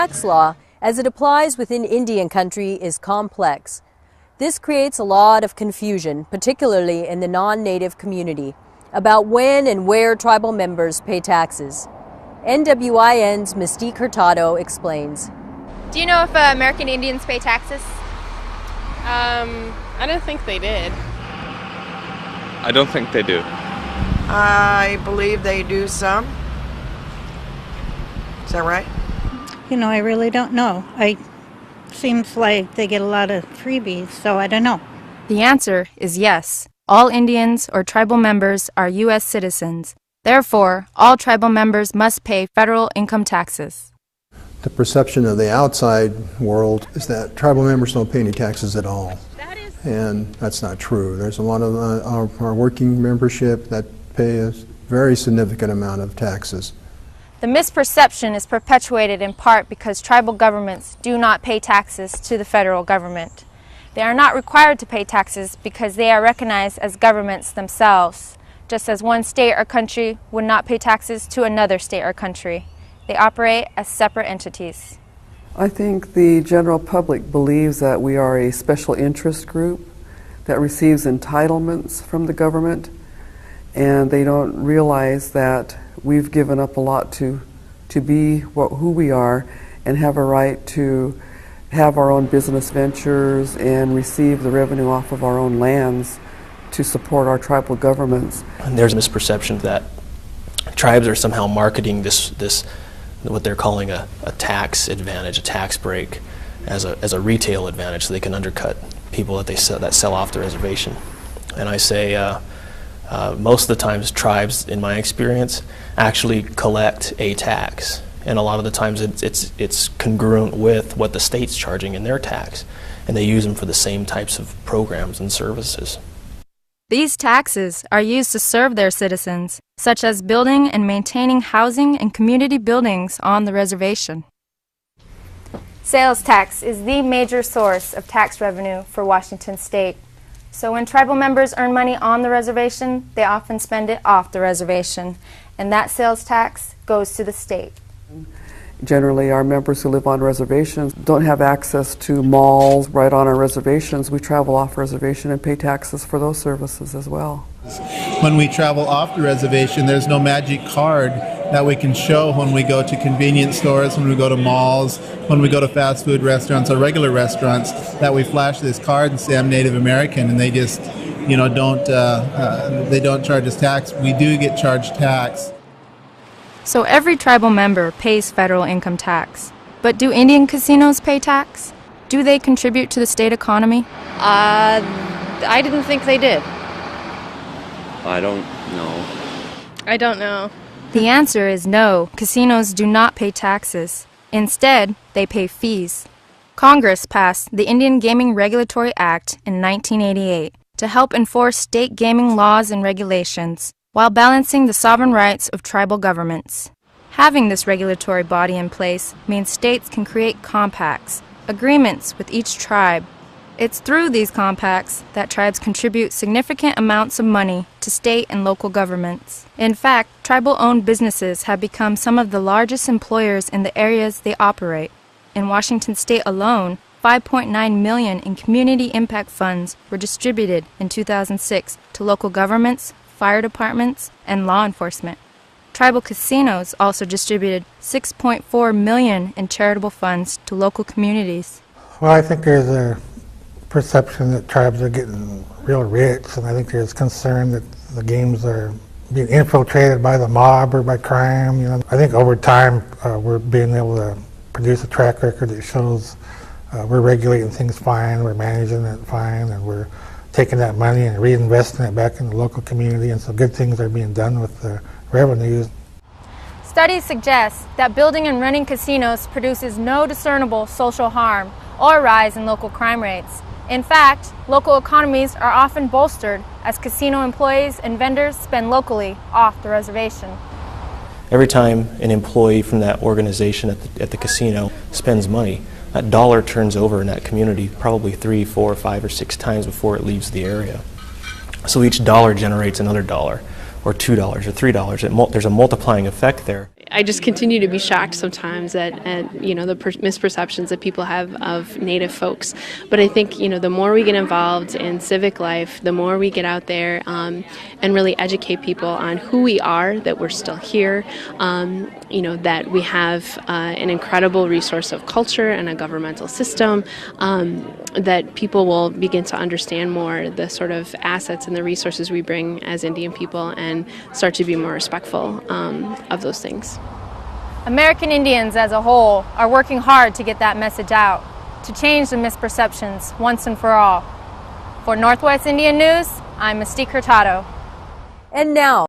tax law, as it applies within Indian country, is complex. This creates a lot of confusion, particularly in the non-native community, about when and where tribal members pay taxes. NWIN's Mystique Hurtado explains. Do you know if American Indians pay taxes? I don't think they did. I don't think they do. I believe they do some. Is that right? You know, I really don't know. Seems like they get a lot of freebies, so I don't know. The answer is yes. All Indians or tribal members are U.S. citizens. Therefore, all tribal members must pay federal income taxes. The perception of the outside world is that tribal members don't pay any taxes at all. And that's not true. There's a lot of our working membership that pay a very significant amount of taxes. The misperception is perpetuated in part because tribal governments do not pay taxes to the federal government. They are not required to pay taxes because they are recognized as governments themselves, just as one state or country would not pay taxes to another state or country. They operate as separate entities. I think the general public believes that we are a special interest group that receives entitlements from the government, and they don't realize that we've given up a lot to be who we are and have a right to have our own business ventures and receive the revenue off of our own lands to support our tribal governments. And there's a misperception that tribes are somehow marketing this what they're calling a tax advantage, a tax break, as a retail advantage, so they can undercut people that sell off the reservation. And I say most of the times tribes, in my experience, actually collect a tax, and a lot of the times it's congruent with what the state's charging in their tax, and they use them for the same types of programs and services. These taxes are used to serve their citizens, such as building and maintaining housing and community buildings on the reservation. Sales tax is the major source of tax revenue for Washington State. So when tribal members earn money on the reservation, they often spend it off the reservation, and that sales tax goes to the state. Generally, our members who live on reservations don't have access to malls right on our reservations. We travel off reservation and pay taxes for those services as well. When we travel off the reservation, there's no magic card that we can show when we go to convenience stores, when we go to malls, when we go to fast food restaurants or regular restaurants, that we flash this card and say I'm Native American, and they just, they don't charge us tax. We do get charged tax. So every tribal member pays federal income tax. But do Indian casinos pay tax? Do they contribute to the state economy? I didn't think they did. I don't know. I don't know. The answer is no. Casinos do not pay taxes. Instead, they pay fees. Congress passed the Indian Gaming Regulatory Act in 1988 to help enforce state gaming laws and regulations, while balancing the sovereign rights of tribal governments. Having this regulatory body in place means states can create compacts, agreements with each tribe. It's through these compacts that tribes contribute significant amounts of money to state and local governments. In fact, tribal-owned businesses have become some of the largest employers in the areas they operate. In Washington state alone, $5.9 million in community impact funds were distributed in 2006 to local governments, fire departments, and law enforcement. Tribal casinos also distributed $6.4 million in charitable funds to local communities. Well, I think there's a perception that tribes are getting real rich, and I think there's concern that the games are being infiltrated by the mob or by crime. I think over time we're being able to produce a track record that shows we're regulating things fine, we're managing it fine, and we're taking that money and reinvesting it back in the local community, and so good things are being done with the revenues. Studies suggest that building and running casinos produces no discernible social harm or rise in local crime rates. In fact, local economies are often bolstered as casino employees and vendors spend locally off the reservation. Every time an employee from that organization at the casino spends money, that dollar turns over in that community probably 3, 4, 5, or 6 times before it leaves the area. So each dollar generates another dollar, or $2 or $3. There's a multiplying effect there. I just continue to be shocked sometimes at the misperceptions that people have of Native folks. But I think, the more we get involved in civic life, the more we get out there and really educate people on who we are, that we're still here, that we have an incredible resource of culture and a governmental system, that people will begin to understand more the sort of assets and the resources we bring as Indian people and start to be more respectful of those things. American Indians as a whole are working hard to get that message out, to change the misperceptions once and for all. For Northwest Indian News, I'm Mystique Hurtado. And now,